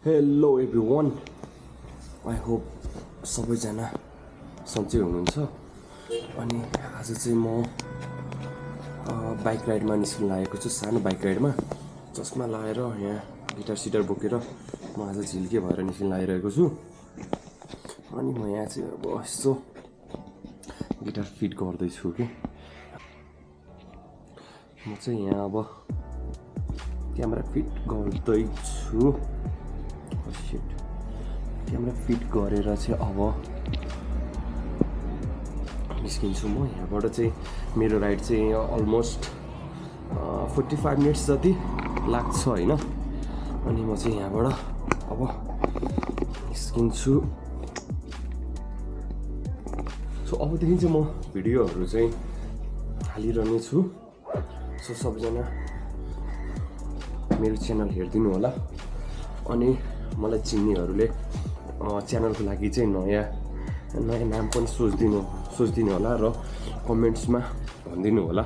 Hello everyone, I hope सबैजना सन्चै हुनुहुन्छ। अनि आज चाहिँ म बाइक राइडमा निस्किन लागेको छु, सानो बाइक राइडमा। चस्मा लगाएर यहाँ गिटार सिटार बोकेर म आज झिल्के भएर निस्किन लागिरहेको छु। अनि म यहाँ चाहिँ अब यसो गिटार फिट गर्दैछु कि म चाहिँ यहाँ अब क्यामेरा फिट गर्दैछु। क्यामेरा फिट गरेर चाहिँ अब निस्किन्छु म यहाँबाट। चाहिँ मेरो राइड चाहिँ अलमोस्ट 45 मिनट्स जति लाग्छ होइन। अनि म चाहिँ यहाँबाट अब निस्किन्छु। सो अबदेखि चाहिँ म भिडियोहरू चाहिँ हालिरहने छु। सो सबैजना मेरो च्यानल हेरिदिनु होला। अनि मलाई चिन्नेहरूले च्यानलको लागि चाहिँ नयाँ नाम पनि सोचिदिनु होला र कमेन्ट्समा भनिदिनु होला।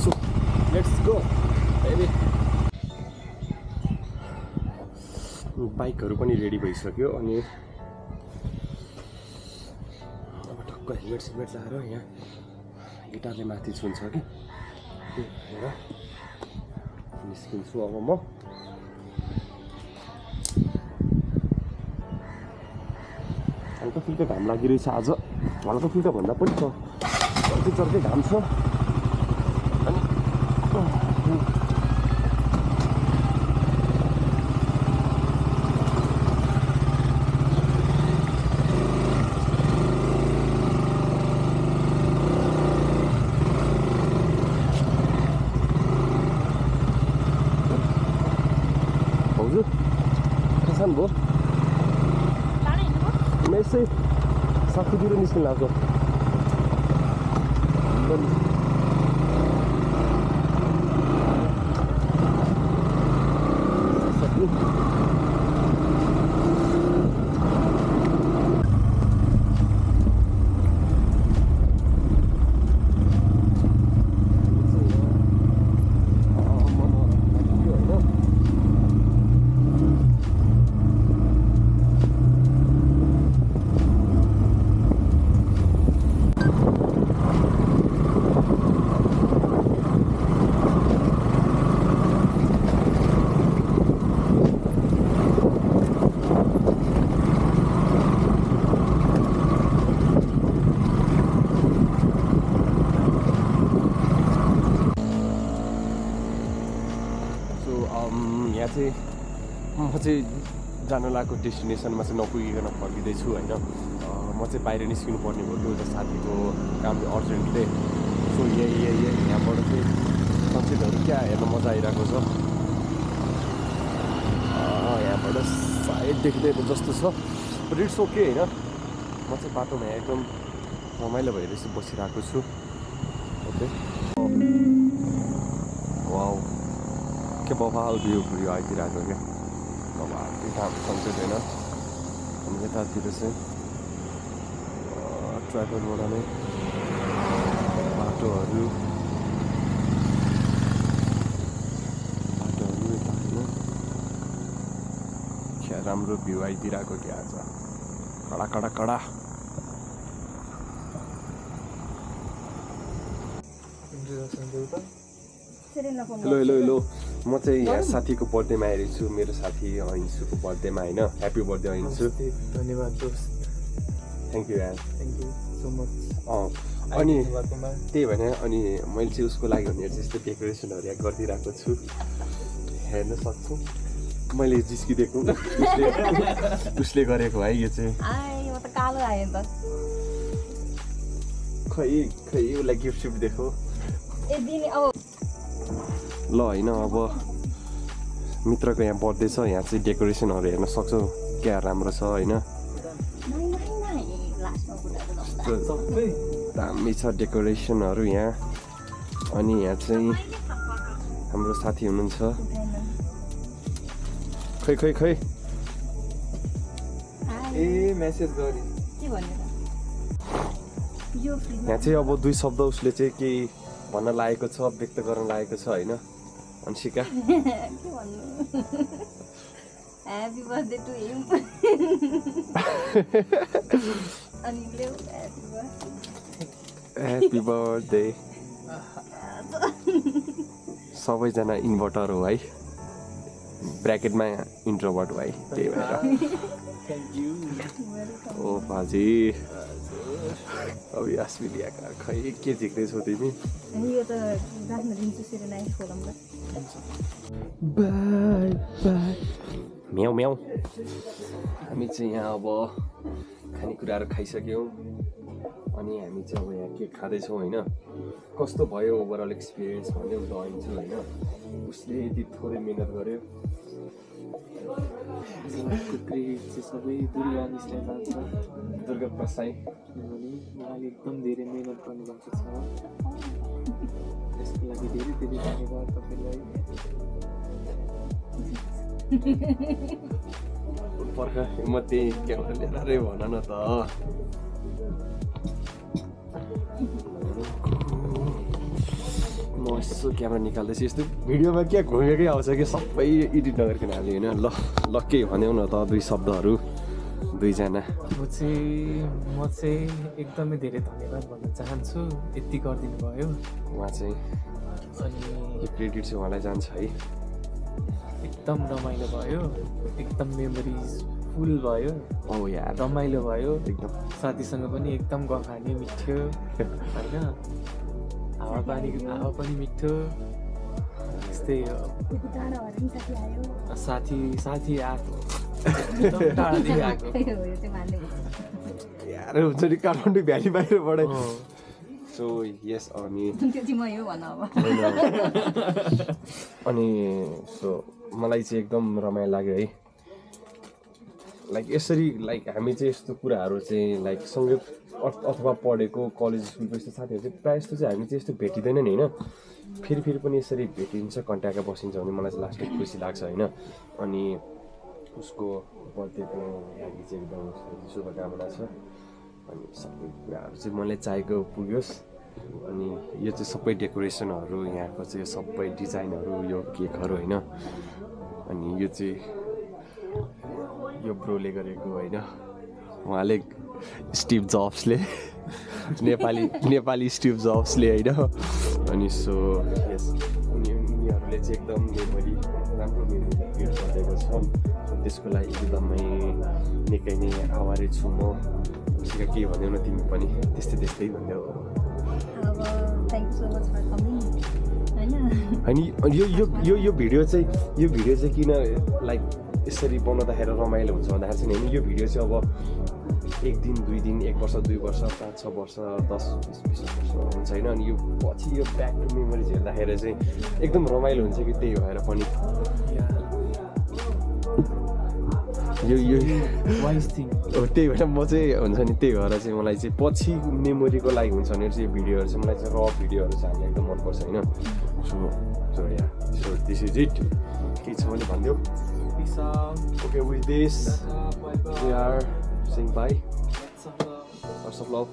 So let's go baby. बाइकहरू पनि रेडी भइसक्यो। अनि हेलमेट सेलमेट लगाएर यहाँ गिटारले माथि छुन्छ कि त्यही भएर निस्किन्छु अब म। हल्का फुल्का घाम लागिरहेछ आज। हल्का फुल्का भन्दा पनि चर्कै घाम छ। अनि भयो म यसै साथीतिर निस्किन लाग्छ। यहाँ चाहिँ म चाहिँ जान लागेको डेस्टिनेसनमा चाहिँ नपुगिकन फर्किँदैछु होइन। म चाहिँ बाहिर निस्किनु पर्ने भयो एउटा साथीको काम अर्जेन्टले। सो यहाँबाट चाहिँ सनसेटहरू क्या हेर्न मजा आइरहेको छ। यहाँबाट साइड देख्दैन जस्तो छ, बट इट्स ओके होइन। म चाहिँ बाटोमा एकदम रमाइलो भएर चाहिँ बसिरहेको छु। ओके वाउ के बवाल भ्यू आइदिरहेको क्या। बवाल त्यहाँ सनसेट होइन। अनि यतातिर चाहिँ ट्राइपलबाट नै बाटोहरू यता होइन। क्या राम्रो भ्यू आइदिरहेको क्या आज। कडा हेलो म चाहिँ यहाँ साथीको बर्थडेमा आइरहेको छु। मेरो साथी अहिंसुको बर्थडेमा होइन। Happy birthday Ahinsu. धन्यवाद दोस्त। थ्याङ्क यू यार, थ्याङ्क यू सो मच। अनि त्यही भएर अनि मैले चाहिँ उसको लागि भनेर चाहिँ यस्तो डेकोरेसनहरू यहाँ गरिदिरहेको छु। हेर्न सक्छु मैले जिस्किदिएको उसले गरेको है यो चाहिँ। खै उसलाई गिफ्ट सिफ्ट दिएको ल होइन। अब मित्रको यहाँ बर्थडे छ, यहाँ चाहिँ डेकोरेसनहरू हेर्न सक्छौ क्या राम्रो छ होइन। दामी छ डेकोरेसनहरू यहाँ। अनि यहाँ चाहिँ हाम्रो साथी हुनुहुन्छ। खै ए मेसेज गरे के भनेर यो फ्रिजमा यहाँ चाहिँ अब दुई शब्द उसले चाहिँ केही भन्न लागेको छ, व्यक्त गर्न लागेको छ होइन अंशिका? के भन्नु ह्यापी बर्थडे टु हिम अनि ल्याउ ह्यापी बर्थडे। सबैजना इन्भर्टर हो है, ब्र्याकेटमा इन्ट्रोभर्ट हो है, त्यही भएर। Thank you. ओ बाजी अब यास्मी ल्याएका खै के झिक्दैछौ तिमी? अनि यो त राख्न दिन्छु सिरिलाइज खोलौँला। By by म्याउ म्याउ। हामी चाहिँ यहाँ अब खानेकुराहरू खाइसक्यौँ अनि हामी चाहिँ अब यहाँ केक खाँदैछौँ होइन। कस्तो भयो ओभरअल एक्सपिरियन्स भन्दै उठाइन्छु होइन। उसले यति थोरै मिहिनेत गर्यो। क्रेडिट चाहिँ सबै दुर्गा मिसलाई जान्छ दुर्गा प्रसाई किनभने उहाँले एकदम धेरै मिहिनेत गर्नुभएको छ। त्यसको लागि धेरै धेरै धन्यवाद तपाईँलाई। पर्खा म त्यही क्यामेरा लिएर रे भन न त। म यसो क्यामेरा निकाल्दैछु, यस्तो भिडियोमा क्या घुमेकै आउँछ कि सबै एडिट नगरिकन हाल्यो होइन। ल ल के भन्यौ न त दुई शब्दहरू दुईजना। म चाहिँ एकदमै धेरै धन्यवाद भन्न चाहन्छु, यति गरिदिनु भयो। उहाँ चाहिँ अनि यो क्रेडिट चाहिँ उहाँलाई जान्छ है। एकदम रमाइलो भयो, एकदम मेमोरिज फुल भयो, औ यार रमाइलो भयो। एकदम साथीसँग पनि एकदम गफानी मिठो होइन, हावापानी मिठो। त्यस्तै हो। त्यति टाढा भएर पनि साथी आयो। साथी आएको एकदम टाढादेखि आएको। यो चाहिँ मान्ने यार हुन्छ नि काठमाडौँ भ्याली बाहिरबाट। सो यस अनि त्यो चाहिँ म यो भन अब। अनि सो मलाई चाहिँ एकदम रमाइलो लाग्यो है। लाइक यसरी लाइक हामी चाहिँ यस्तो कुराहरू चाहिँ लाइक सँगै अथवा पढेको कलेज स्कुलको यस्तो साथीहरू चाहिँ प्रायः जस्तो चाहिँ हामी चाहिँ यस्तो भेटिँदैन नि होइन। फेरि पनि यसरी भेटिन्छ, कन्ट्याक्टमा बसिन्छ भने मलाई चाहिँ लास्टमा खुसी लाग्छ होइन। अनि उसको बर्थडेको लागि चाहिँ एकदम शुभकामना छ। अनि सबै कुराहरू चाहिँ मलाई चाहेको पुग्योस्। अनि यो चाहिँ सबै डेकोरेसनहरू यहाँको चाहिँ सबै डिजाइनहरू यो केकहरू होइन। अनि यो चाहिँ यो ब्रोले गरेको होइन, उहाँले स्टिभ जब्सले नेपाली स्टिभ जब्सले होइन। अनि सो यस उनीहरूले चाहिँ एकदम मेमोरी राम्रो मेमोरी क्रिएट गरिदिएको छन्। सो त्यसको लागि एकदमै निकै नै आभारी छु म। उसका के भन्यौ न तिमी पनि त्यस्तै भन्यौ अब thank you so much for coming होइन। अनि यो भिडियो चाहिँ किन लाइक यसरी बनाउँदाखेरि रमाइलो हुन्छ भन्दाखेरि चाहिँ होइन, यो भिडियो चाहिँ अब 1 दिन 2 दिन 1 वर्ष 2 वर्ष 5-6 वर्ष 10-20 वर्ष हुन्छ होइन। अनि यो पछि यो ब्याक टु मेमोरिज हेर्दाखेरि चाहिँ एकदम रमाइलो हुन्छ कि त्यही भएर पनि यो वाइज थिङ हो। त्यही भएर म चाहिँ हुन्छ नि, त्यही भएर चाहिँ मलाई चाहिँ पछि मेमोरीको लागि हुन्छ भने चाहिँ यो भिडियोहरू चाहिँ मलाई चाहिँ र भिडियोहरू चाहिँ हामीलाई एकदम मनपर्छ होइन। So this is it. केही छ भने भनिदेऊ। Peace out. Okay, with this, Bye-bye. we are saying bye. Lots of love. Lots of love.